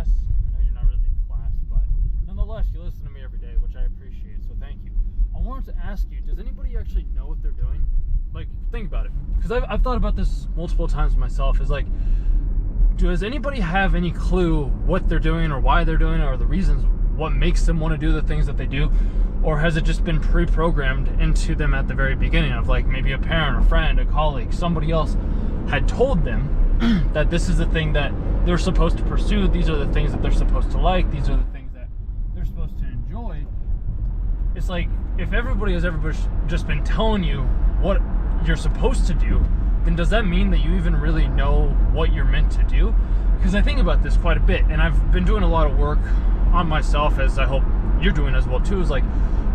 class. I know you're not really in class, but nonetheless, you listen to me every day, which I appreciate, so thank you. I wanted to ask you, does anybody actually know what they're doing? Like, think about it. Because I've thought about this multiple times myself, is like, does anybody have any clue what they're doing or why they're doing it or the reasons what makes them want to do the things that they do? Or has it just been pre-programmed into them at the very beginning of like maybe a parent, a friend, a colleague, somebody else had told them that this is the thing that they're supposed to pursue, these are the things that they're supposed to like, these are the things that they're supposed to enjoy. It's like, if everybody has ever just been telling you what you're supposed to do, then does that mean that you even really know what you're meant to do? Because I think about this quite a bit, and I've been doing a lot of work on myself, as I hope you're doing as well too, is like,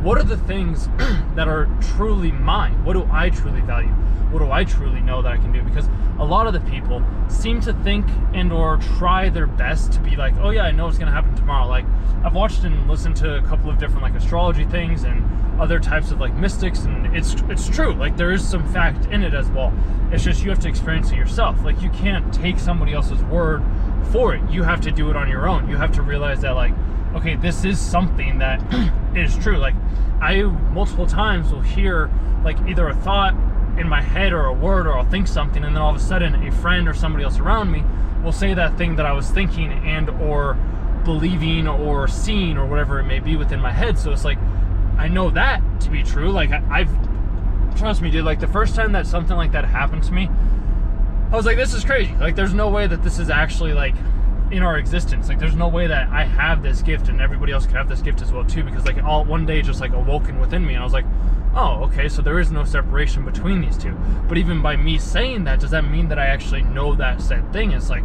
what are the things that are truly mine? What do I truly value? What do I truly know that I can do? Because a lot of the people seem to think and or try their best to be like, oh yeah, I know what's gonna happen tomorrow. Like, I've watched and listened to a couple of different like astrology things and other types of like mystics, and it's true. Like, there is some fact in it as well. It's just you have to experience it yourself. Like, you can't take somebody else's word for it. You have to do it on your own. You have to realize that, like, okay, this is something that is true. Like, I multiple times will hear like either a thought in my head or a word, or I'll think something, and then all of a sudden a friend or somebody else around me will say that thing that I was thinking and or believing or seeing or whatever it may be within my head. So it's like, I know that to be true. Like, I've trust me, dude, like the first time that something like that happened to me, I was like, this is crazy. Like, there's no way that this is actually like in our existence. Like, there's no way that I have this gift and everybody else could have this gift as well too, because like all one day just like awoken within me, and I was like, oh, okay, so there is no separation between these two. But even by me saying that, does that mean that I actually know that said thing? It's like,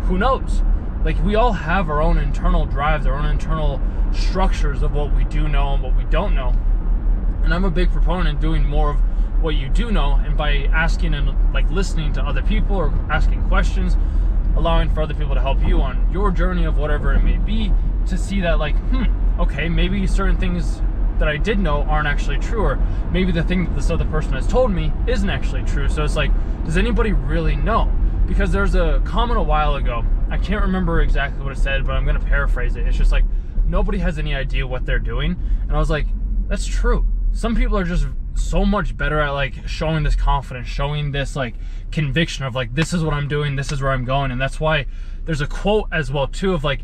who knows? Like, we all have our own internal drives, our own internal structures of what we do know and what we don't know. And I'm a big proponent in doing more of what you do know, and by asking and like listening to other people or asking questions, allowing for other people to help you on your journey of whatever it may be, to see that like, okay, maybe certain things that I did know aren't actually true, or maybe the thing that this other person has told me isn't actually true. So it's like, does anybody really know? Because there's a comment a while ago, I can't remember exactly what it said, but I'm going to paraphrase it. It's just like, nobody has any idea what they're doing. And I was like, that's true. Some people are just so much better at like showing this confidence, showing this like conviction of like, this is what I'm doing, this is where I'm going. And that's why there's a quote as well too of like,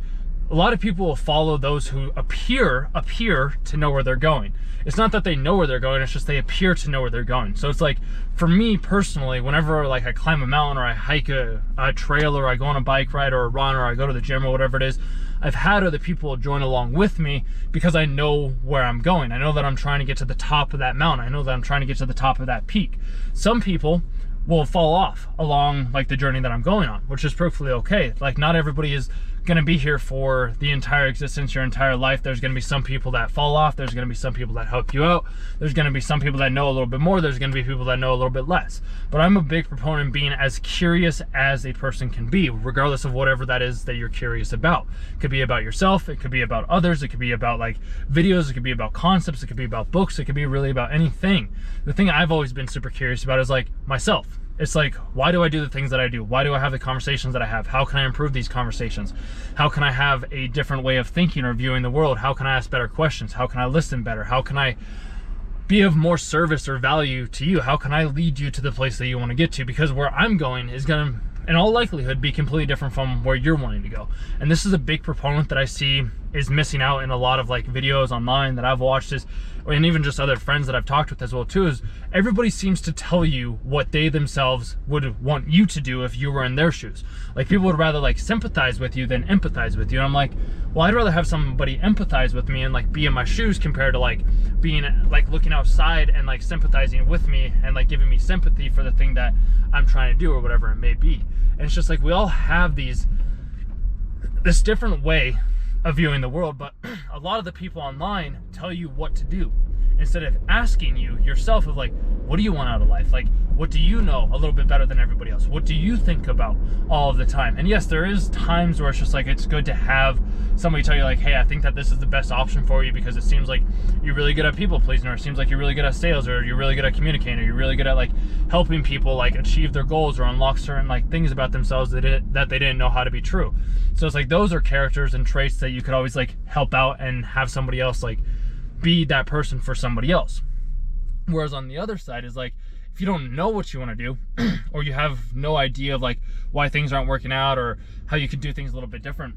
a lot of people will follow those who appear to know where they're going. It's not that they know where they're going, it's just they appear to know where they're going. So it's like, for me personally, whenever like I climb a mountain or I hike a trail, or I go on a bike ride or a run, or I go to the gym or whatever it is, I've had other people join along with me because I know where I'm going. I know that I'm trying to get to the top of that mountain. I know that I'm trying to get to the top of that peak. Some people will fall off along like the journey that I'm going on, which is perfectly okay. Like, not everybody is gonna be here for the entire existence, your entire life. There's gonna be some people that fall off. There's gonna be some people that help you out. There's gonna be some people that know a little bit more. There's gonna be people that know a little bit less. But I'm a big proponent of being as curious as a person can be, regardless of whatever that is that you're curious about. It could be about yourself. It could be about others. It could be about like videos. It could be about concepts. It could be about books. It could be really about anything. The thing I've always been super curious about is like myself. It's like, why do I do the things that I do? Why do I have the conversations that I have? How can I improve these conversations? How can I have a different way of thinking or viewing the world? How can I ask better questions? How can I listen better? How can I be of more service or value to you? How can I lead you to the place that you want to get to? Because where I'm going is going to, in all likelihood, be completely different from where you're wanting to go. And this is a big proponent that I see is missing out in a lot of like videos online that I've watched, is, and even just other friends that I've talked with as well too, is everybody seems to tell you what they themselves would want you to do if you were in their shoes. Like, people would rather like sympathize with you than empathize with you. And I'm like, well, I'd rather have somebody empathize with me and like be in my shoes compared to like being like looking outside and like sympathizing with me and like giving me sympathy for the thing that I'm trying to do or whatever it may be. And it's just like, we all have this different way of viewing the world, but a lot of the people online tell you what to do. instead of asking you yourself of like, what do you want out of life? Like, what do you know a little bit better than everybody else? What do you think about all of the time? And yes, there is times where it's just like, it's good to have somebody tell you like, hey, I think that this is the best option for you because it seems like you're really good at people pleasing, or it seems like you're really good at sales, or you're really good at communicating, or you're really good at like helping people like achieve their goals or unlock certain like things about themselves that they didn't know how to be true. So it's like those are characters and traits that you could always like help out and have somebody else like be that person for somebody else. Whereas on the other side is like, if you don't know what you want to do, or you have no idea of like why things aren't working out or how you could do things a little bit different,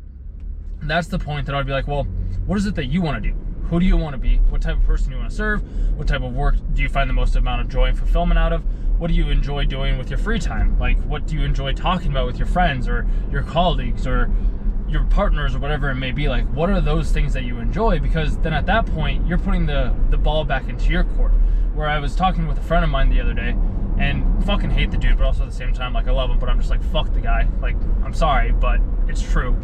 that's the point that I'd be like, well, what is it that you want to do? Who do you want to be? What type of person do you want to serve? What type of work do you find the most amount of joy and fulfillment out of? What do you enjoy doing with your free time? Like, what do you enjoy talking about with your friends or your colleagues or your partners or whatever it may be? Like, what are those things that you enjoy? Because then at that point, you're putting the ball back into your court. Where I was talking with a friend of mine the other day, and fucking hate the dude, but also at the same time, like, I love him, but I'm just like, fuck the guy. Like, I'm sorry, but it's true.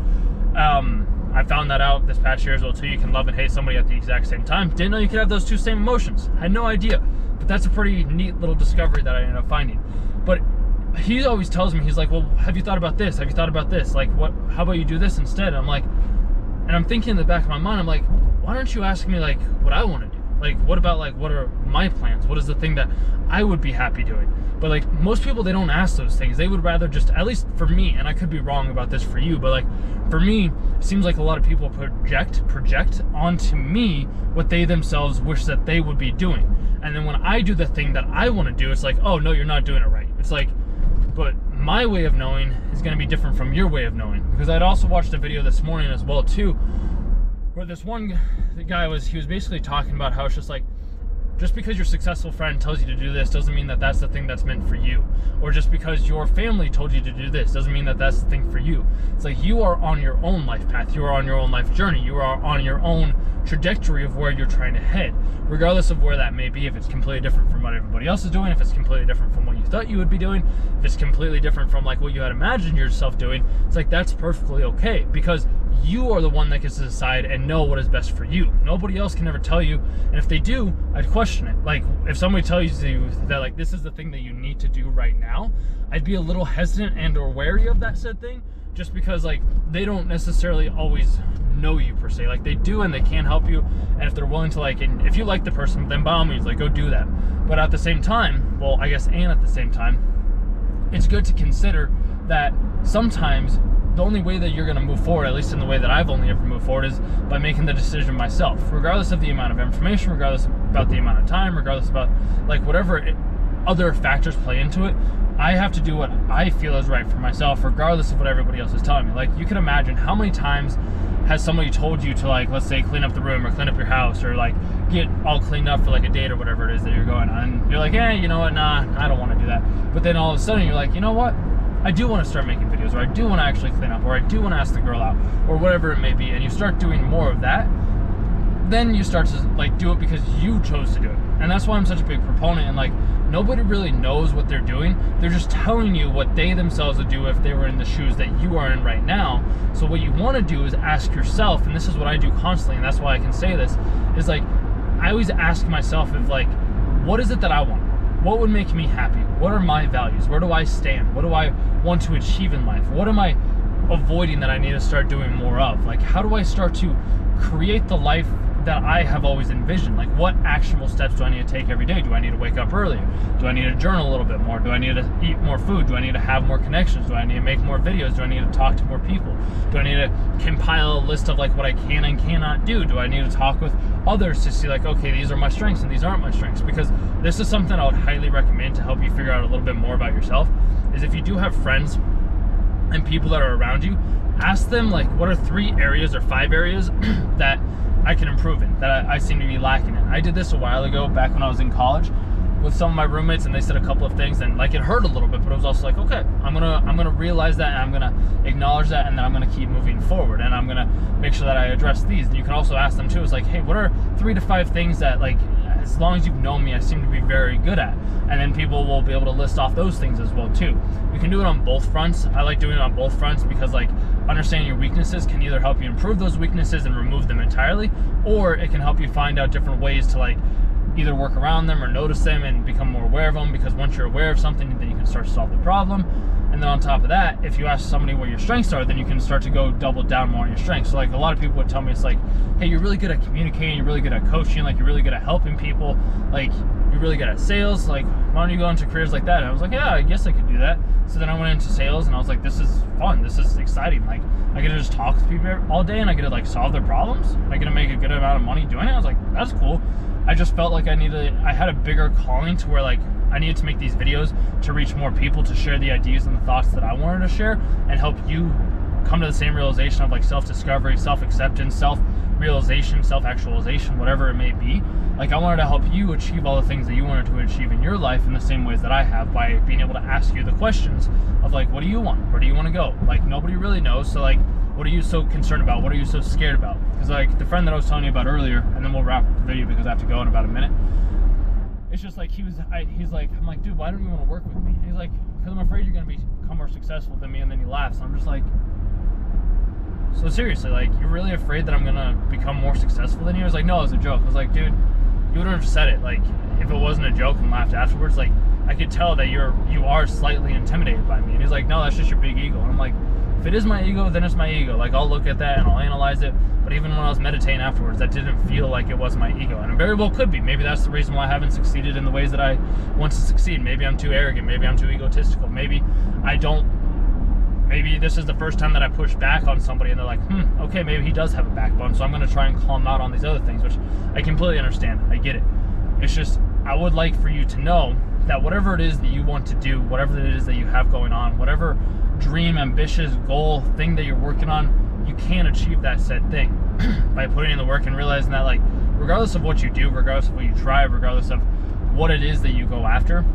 I found that out this past year as well too. You can love and hate somebody at the exact same time. Didn't know you could have those two same emotions. Had no idea. But that's a pretty neat little discovery that I ended up finding. But he always tells me, he's like, well, have you thought about this? Have you thought about this? Like, how about you do this instead? And I'm like, and I'm thinking in the back of my mind, I'm like, why don't you ask me like what I want to do? Like, what about like, what are my plans? What is the thing that I would be happy doing? But like most people, they don't ask those things. They would rather just, at least for me, and I could be wrong about this for you, but like for me, it seems like a lot of people project onto me what they themselves wish that they would be doing. And then when I do the thing that I want to do, it's like, oh no, you're not doing it right. It's like, but my way of knowing is going to be different from your way of knowing. Because I'd also watched a video this morning as well too, where this one guy was basically talking about how it's just like, just because your successful friend tells you to do this doesn't mean that that's the thing that's meant for you. Or just because your family told you to do this doesn't mean that that's the thing for you. It's like you are on your own life path. You are on your own life journey. You are on your own trajectory of where you're trying to head, regardless of where that may be. If it's completely different from what everybody else is doing, if it's completely different from what you thought you would be doing, if it's completely different from like what you had imagined yourself doing, it's like that's perfectly okay, because you are the one that gets to decide and know what is best for you. Nobody else can ever tell you, and if they do, I'd question it. Like, if somebody tells you that like this is the thing that you need to do right now, I'd be a little hesitant and or wary of that said thing, just because like they don't necessarily always know you per se. Like they do and they can help you, and if they're willing to like, and if you like the person, then by all means like go do that. But at the same time, well, I guess, and at the same time, it's good to consider that sometimes the only way that you're going to move forward, at least in the way that I've only ever moved forward, is by making the decision myself, regardless of the amount of information, regardless about the amount of time, regardless about like whatever other factors play into it. I have to do what I feel is right for myself, regardless of what everybody else is telling me. Like, you can imagine how many times has somebody told you to, like, let's say clean up the room or clean up your house or like get all cleaned up for like a date or whatever it is that you're going on, and you're like, you know what, nah, I don't want to do that. But then all of a sudden you're like, you know what, I do want to start making videos, or I do want to actually clean up, or I do want to ask the girl out, or whatever it may be, and you start doing more of that, then you start to like do it because you chose to do it. And that's why I'm such a big proponent, and like nobody really knows what they're doing. They're just telling you what they themselves would do if they were in the shoes that you are in right now. So what you want to do is ask yourself, and this is what I do constantly, and that's why I can say this, is like I always ask myself of like, what is it that I want? What would make me happy? What are my values? Where do I stand? What do I want to achieve in life? What am I avoiding that I need to start doing more of? Like, how do I start to create the life that I have always envisioned? Like, what actionable steps do I need to take every day? Do I need to wake up earlier? Do I need to journal a little bit more? Do I need to eat more food? Do I need to have more connections? Do I need to make more videos? Do I need to talk to more people? Do I need to compile a list of like what I can and cannot do? Do I need to talk with others to see like, okay, these are my strengths and these aren't my strengths? Because this is something I would highly recommend to help you figure out a little bit more about yourself, is if you do have friends and people that are around you, ask them like, what are 3 areas or 5 areas that I can improve in, that I seem to be lacking in. I did this a while ago back when I was in college with some of my roommates, and they said a couple of things, and like it hurt a little bit, but it was also like, okay, I'm gonna realize that, and I'm gonna acknowledge that, and then I'm gonna keep moving forward, and I'm gonna make sure that I address these. And you can also ask them too, it's like, hey, what are 3 to 5 things that, like, as long as you've known me, I seem to be very good at? And then people will be able to list off those things as well too. You can do it on both fronts. I like doing it on both fronts because like understanding your weaknesses can either help you improve those weaknesses and remove them entirely, or it can help you find out different ways to like either work around them or notice them and become more aware of them, because once you're aware of something, then you can start to solve the problem. And then on top of that, if you ask somebody what your strengths are, then you can start to go double down more on your strengths. So like a lot of people would tell me, it's like, hey, you're really good at communicating, you're really good at coaching, like you're really good at helping people, like you're really good at sales, like why don't you go into careers like that? And I was like, yeah, I guess I could do that. So then I went into sales and I was like, this is fun, this is exciting. Like I get to just talk to people all day and I get to like solve their problems. I get to make a good amount of money doing it. I was like, that's cool. I just felt like I had a bigger calling to where like I needed to make these videos to reach more people, to share the ideas and the thoughts that I wanted to share and help you come to the same realization of like self-discovery, self-acceptance, self-realization, self-actualization, whatever it may be. Like I wanted to help you achieve all the things that you wanted to achieve in your life in the same ways that I have, by being able to ask you the questions of like, what do you want? Where do you want to go? Like nobody really knows. So like, what are you so concerned about? What are you so scared about? Because like the friend that I was telling you about earlier, and then we'll wrap up the video because I have to go in about a minute. It's just like he's like, I'm like, dude, why don't you want to work with me? And he's like, because I'm afraid you're going to become more successful than me. And then he laughs. And I'm just like, so seriously, like, you're really afraid that I'm going to become more successful than you? I was like, no, it was a joke. I was like, dude, you wouldn't have said it. Like, if it wasn't a joke and laughed afterwards, like, I could tell that you are slightly intimidated by me. And he's like, no, that's just your big ego. And I'm like, if it is my ego, then it's my ego. Like, I'll look at that and I'll analyze it. But even when I was meditating afterwards, that didn't feel like it was my ego. And it very well could be. Maybe that's the reason why I haven't succeeded in the ways that I want to succeed. Maybe I'm too arrogant. Maybe I'm too egotistical. Maybe this is the first time that I push back on somebody and they're like, okay, maybe he does have a backbone, so I'm going to try and call him out on these other things, which I completely understand. I get it. It's just, I would like for you to know that whatever it is that you want to do, whatever it is that you have going on, whatever dream, ambitious goal, thing that you're working on, you can achieve that said thing by putting in the work and realizing that, like, regardless of what you do, regardless of what you try, regardless of what it is that you go after,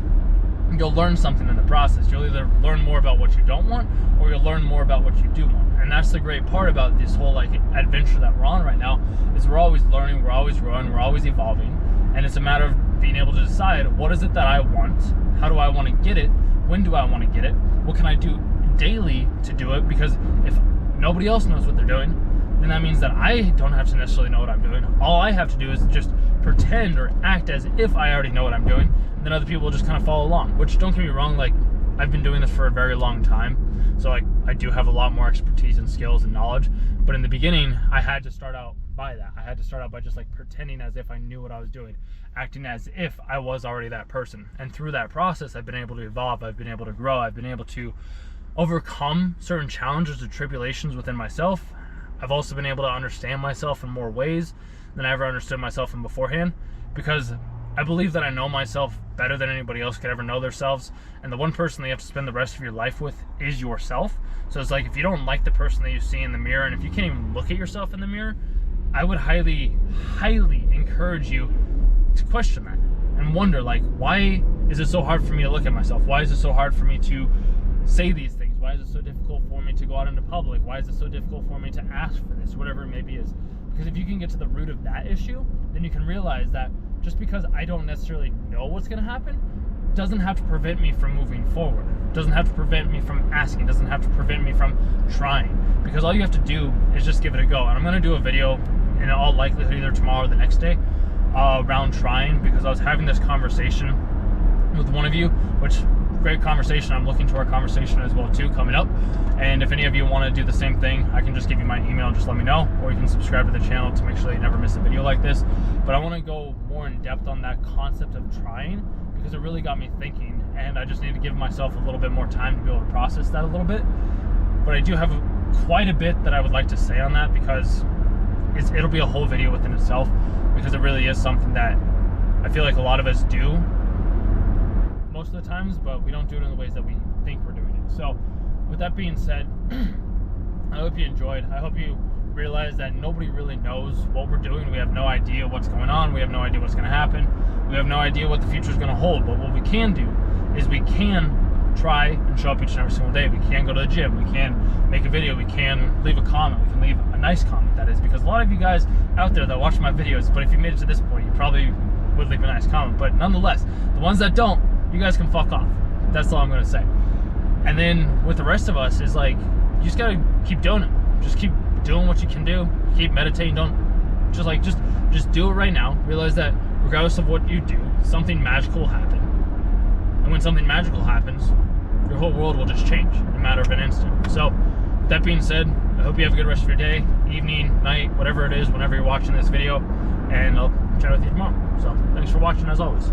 you'll learn something in the process. You'll either learn more about what you don't want, or you'll learn more about what you do want. And that's the great part about this whole like adventure that we're on right now, is we're always learning, we're always growing, we're always evolving. And it's a matter of being able to decide, what is it that I want? How do I want to get it? When do I want to get it? What can I do daily to do it? Because if nobody else knows what they're doing, then that means that I don't have to necessarily know what I'm doing. All I have to do is just pretend or act as if I already know what I'm doing. And then other people will just kind of follow along, which, don't get me wrong, like, I've been doing this for a very long time. So like, I do have a lot more expertise and skills and knowledge. But in the beginning, I had to start out by that. I had to start out by just like pretending as if I knew what I was doing, acting as if I was already that person. And through that process, I've been able to evolve. I've been able to grow. I've been able to overcome certain challenges or tribulations within myself. I've also been able to understand myself in more ways than I ever understood myself in beforehand, because I believe that I know myself better than anybody else could ever know themselves. And the one person that you have to spend the rest of your life with is yourself. So it's like, if you don't like the person that you see in the mirror, and if you can't even look at yourself in the mirror, I would highly, highly encourage you to question that and wonder, like, why is it so hard for me to look at myself? Why is it so hard for me to say these things? Why is it so difficult for me to go out into public? Why is it so difficult for me to ask for this? Whatever it maybe is. Because if you can get to the root of that issue, then you can realize that just because I don't necessarily know what's going to happen doesn't have to prevent me from moving forward. Doesn't have to prevent me from asking. Doesn't have to prevent me from trying. Because all you have to do is just give it a go. And I'm going to do a video in all likelihood either tomorrow or the next day around trying, because I was having this conversation with one of you, which, great conversation. I'm looking to our conversation as well too coming up. And if any of you want to do the same thing, I can just give you my email and just let me know, or you can subscribe to the channel to make sure that you never miss a video like this. But I want to go more in depth on that concept of trying, because it really got me thinking, and I just need to give myself a little bit more time to be able to process that a little bit. But I do have quite a bit that I would like to say on that, because it'll be a whole video within itself, because it really is something that I feel like a lot of us do most of the times, but we don't do it in the ways that we think we're doing it. So with that being said, I hope you enjoyed. I hope you realize that nobody really knows what we're doing. We have no idea what's going on. We have no idea what's going to happen. We have no idea what the future is going to hold. But what we can do is we can try and show up each and every single day. We can go to the gym. We can make a video. We can leave a comment. We can leave a nice comment, that is, because a lot of you guys out there that watch my videos, but if you made it to this point, you probably would leave a nice comment. But nonetheless, the ones that don't, you guys can fuck off. That's all I'm going to say. And then with the rest of us, is like, you just got to keep doing it. Just keep doing what you can do. Keep meditating. Don't just do it right now. Realize that regardless of what you do, something magical will happen. And when something magical happens, your whole world will just change in a matter of an instant. So, with that being said, I hope you have a good rest of your day, evening, night, whatever it is, whenever you're watching this video, and I'll chat with you tomorrow. So, thanks for watching as always.